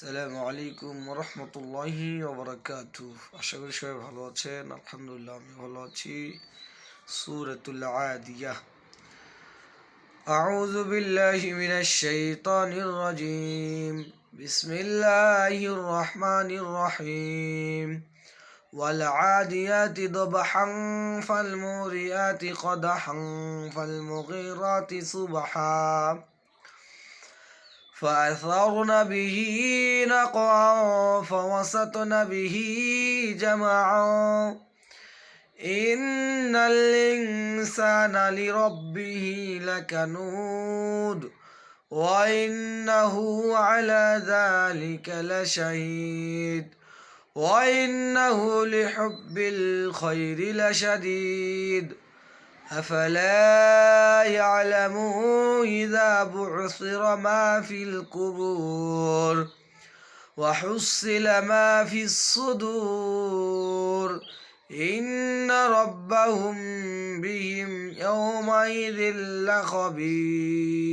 আসসালামু আলাইকুম রহমতুল্লাহি ওবরাকাতু। আশা করি সবাই ভালো আছেন। আলহামদুলিল্লাহ আমি ভালো আছি। সূরাতুল আদিয়াহ। আউযু বিল্লাহি মিনাশ শাইতানির রাজীম। বিসমিল্লাহির রহমানির রহিম। ওয়াল আদিয়াতি দবহান ফাল মুরিয়াতি কদহান ফাল মুগীরাতি সুবহা فأثرن به نقعا فوسطن به جمعا إن الإنسان لربه لكنود وإنه على ذلك لشهيد وإنه لحب الخير لشديد أفلا يعلم إذا بعثر ما في القبور وحصل ما في الصدور إن ربهم بهم يومئذ لخبير